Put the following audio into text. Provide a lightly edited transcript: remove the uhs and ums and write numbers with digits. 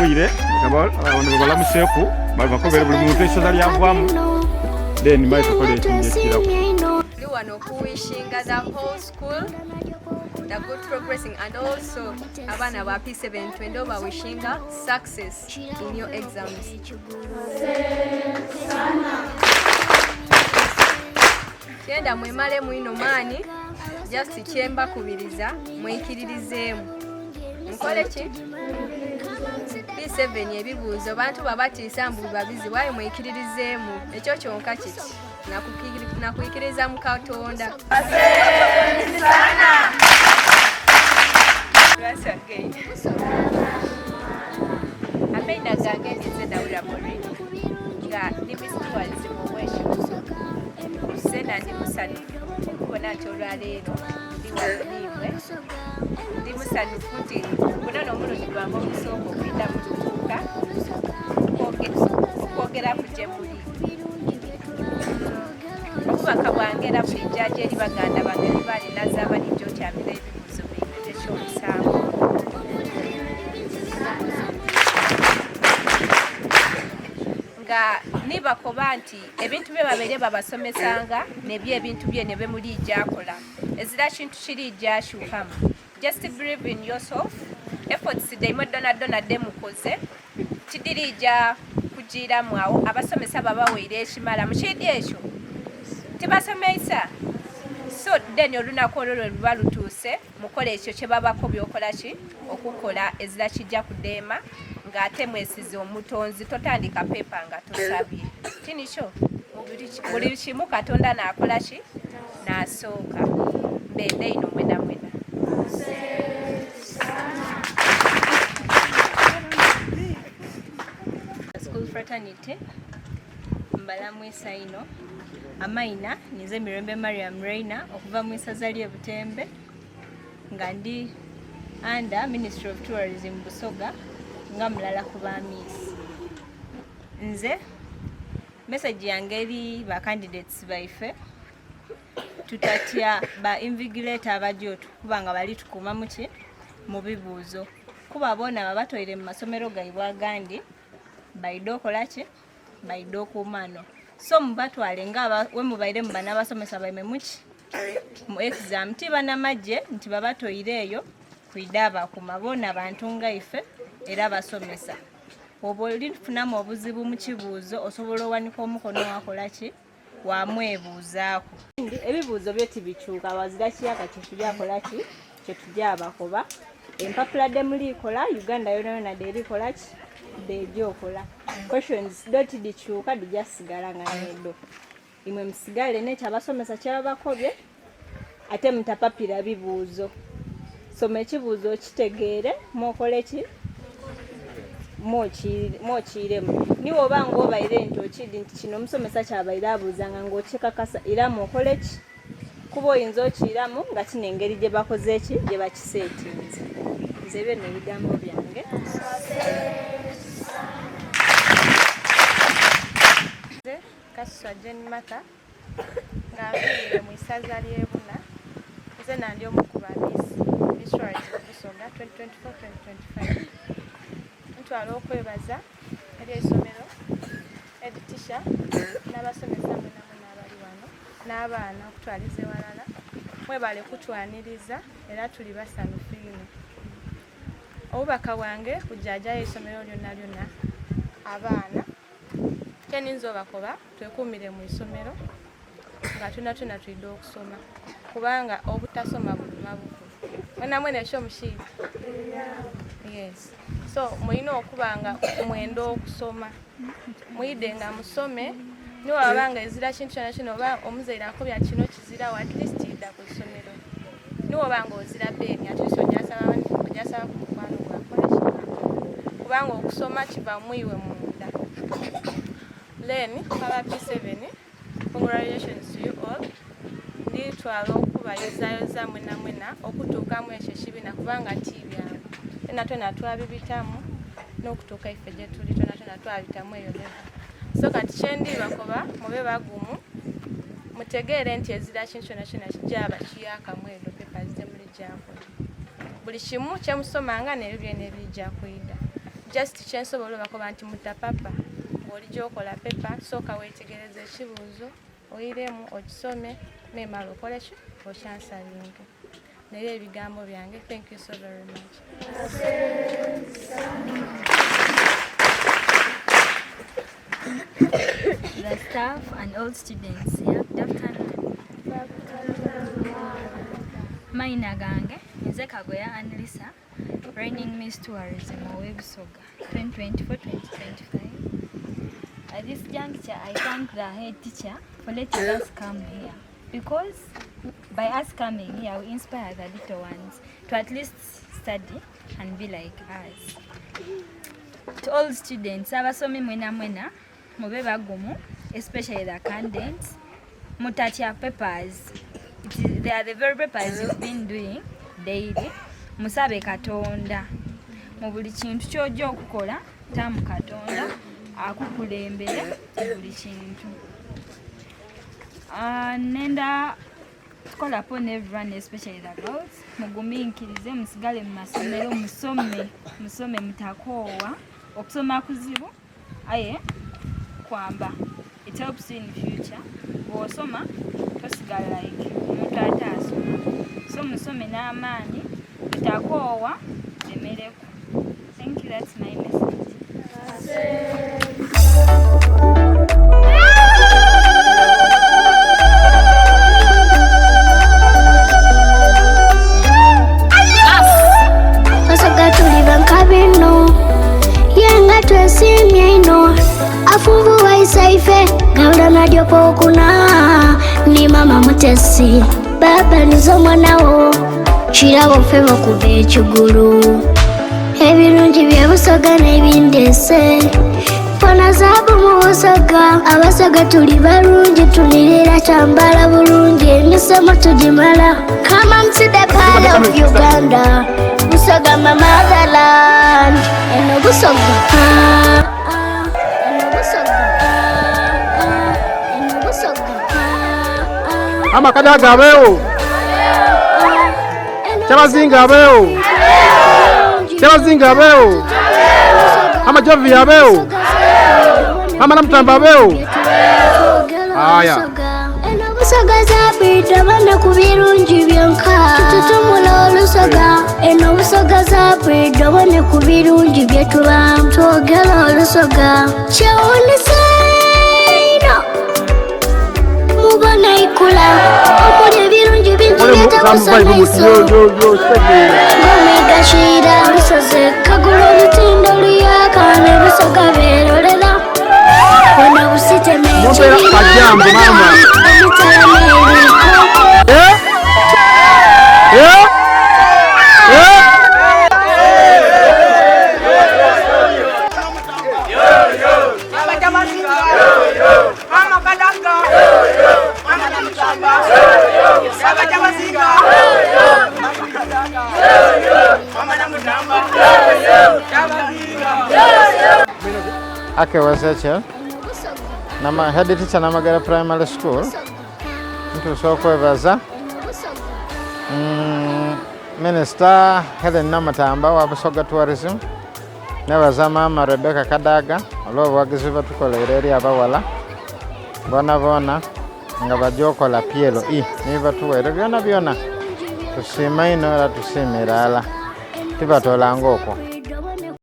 bwire abantu balamuseeku bakobere buli muntu ekisaza lyavaamu then maite kolekirako wano kuwishinga the whole school the good progressing and also abana ba P7 twendo ba wishinga success in your exams. Kyenda mwemale mwino mani just kyemba kubiriza mwikiririzeemu mukole ki P7 ebibuuzo bantu babatiisa mbu babizi wayi mwikiririzeemu ekyo kyonka kiti nakuyikiriza mu Katonda. Amaina gange nze Dawira Mori nga ndi misitwalizi mu bweshimuzo sena ndi musanyufu kubona nti olwaleero ndi waliibwe ndi musanyufu nti kuno n'omulundi gwange omusooka okuyita mu lutuuka okwogera ku gye muli okubaka bwange era buli jjaja eri baganda bange balinaza balijjo kyamira ebibuuzo bingi ekyomusanvu nga nibakoba nti ebintu bye babeere babasomesanga nebyo ebintu bye ne bemuli ijjakola ezira kintu kiri ijjashukamu just believe in yourself efforts daimwe dona demukoze kidiri ijja kugiiramu awo abasomesa babaweire ekimala mukidi ekyo tibasomesa so then olunaku olwo luba lutuuse mukola ekyo kye babako byokola ki okukola ezira kijja kudeema ng'ate mwesize omutonzi totandika pepa nga tosabye kini kyo buli kimu Katonda n'akola ki n'asooka mbende ino mwena School fraternity mbalamu esaino amaina nize Mirembe Mariam Reina okuva mu isaza lye Butembe nga ndi under Ministry of Tourism Busoga nga mulala ku bamiisi. Nze message yange eri ba candidates baife tutatya ba invigilate abajjo kubanga bali tukuma muki mu bibuuzo kuba bona babatoire mu masomero gaibwa agandi baido kolaki baido kumano so mubatwale nga we mubaire mu bana basomesa baime muki mu exam tibana majje nti babatoire eyo kuidaba kumabona bantu nga ife era basomesa oboli funamu obuzibu mu kibuuzo osobola owanika omukono wakolaki wamwebuuzaako ebibuuzo bye tibikyuka wazira kiyaka kyetulyakolaki kyetujyabakoba empapula demulikola Uganda yona derikola dejokola questions doti dikyuka dijasigala nga nedo imwe msigale nekyabasomesa kyabakobye ate mutapapira bibuuzo soma ekibuuzo kitegeere mokoleki mokiiremu niwe obanga obaire nti okidi nti kino omusomesa kyabaire abuuzanga ng'okikakasa era mokoleki kuba oyinza okiiramu nga kino engeri gye bakoze eki gye bakiseetinze nze byo n'ebigambo byange Kaswa Jane Mata ng'aviire mu isaza ly'Ebuna nze nandi omu ku bamiisi Missionaries Busoga 2024-2025 ntwala okwebaza eri essomero editisha n'abasomesa mwenna abali wano n'abaana okutwaliza ewalala mwebale kutwaniriza era tuli basanyufu ino obubaka bwange kujjajayo essomero lyonna abaana kyeninza obakoba twekuumire mu isomero nga tunatuna tulidde okusoma kubanga obutasoma buluma bukulu mwenamwena ekyo mushiiti yes so mulina okuba nga mwenda okusoma muyide nga musome niwabanga ezira kintu kyona kino oba omuzaire akobya kino kizirawo at least yidda ku ssomero niwabanga ozira beeni ate ojasaba ku mukwano gwakola kino kubanga okusoma kiva mwiwe munda then aba P7 congratulations to you all nditwala okubayozaayoza mwena okutuukamu ekyo ekibiina kubanga tibyangu tona twabibitamu n'okutuuka ife gye tuli tona twabitamu eyo so kati kyendibakoba mube bagumu mutegeere nti ezira kintu kyona kijaba kiyakamu edo pepa ze muli gyakola buli kimu kyemusomanga nebyo byene ebijja kuyida just kyensobola bakoba nti mutapapa ng'olijja okola pepa sooka weetegereza ekibuuzo oyiremu okisome memala okole ki okyansalinge naye ebigambo byange. Thank you so very much. The staff and all students here, good afternoon. Maina gange nze Kagoya Annalisa, reigning Miss Tourism Owebusoga 2024-2025. At this juncture, I thank the head teacher for letting us come here, because by us coming here, we inspire the little ones to at least study and be like us. To all students, abasomi mwena mube bagumu, especially the candidates, mutatya papers. They are the very papers you've been doing daily. Musabe Katonda. Mu buli kintu ky'ojja okukola, tamu Katonda akukulembere buli kintu. Nenda call upon everyone, especially the girls, mugumiikirize musigale mu masomero musome mutakoowa. Okusoma kuzibu aye kwamba it helps you in future. Bw'osoma tosigala like omuntu ataasoma, so musome n'amaanyi mutakoowa lemereku. Thank you, that's my message. Ni mama mutesi baba nizo mwanawo kirabo febo kuba ekigulu ebirungi byebusoga n'ebindese fona zaabu mu busoga abasoga tuli barungi tulirira tambala bulungi emisomo tugimala. Come on to the part of Uganda, busoga my motherland. Eno busoga Amakadaga abeo Chabazinga abeo Amajovi abeo Namutamba abeo. Aya Busoga zabwidde bana ku birungi byonka tututumula olusoga. Eno busoga zabwidde bana ku birungi bye tuba twogera olusoga. Kyewuunyisa ino mubona ikula omuli ebirungi bingi byetakusoma iso ng'omigashira lusoze kagula olutindo luyaka ne busoga beerolera wano busiteme ekibira Ake waseche nama head teacher Namagera Primary School mtu sokwebaza Minister Helen Namatamba wa Busoga Tourism nebaza mama Rebecca Kadaga alo bagizi batukolera eri abawala bona nga bajokola PLE niba tuwere byona tusimaino la tusimirala tibatola ngoko.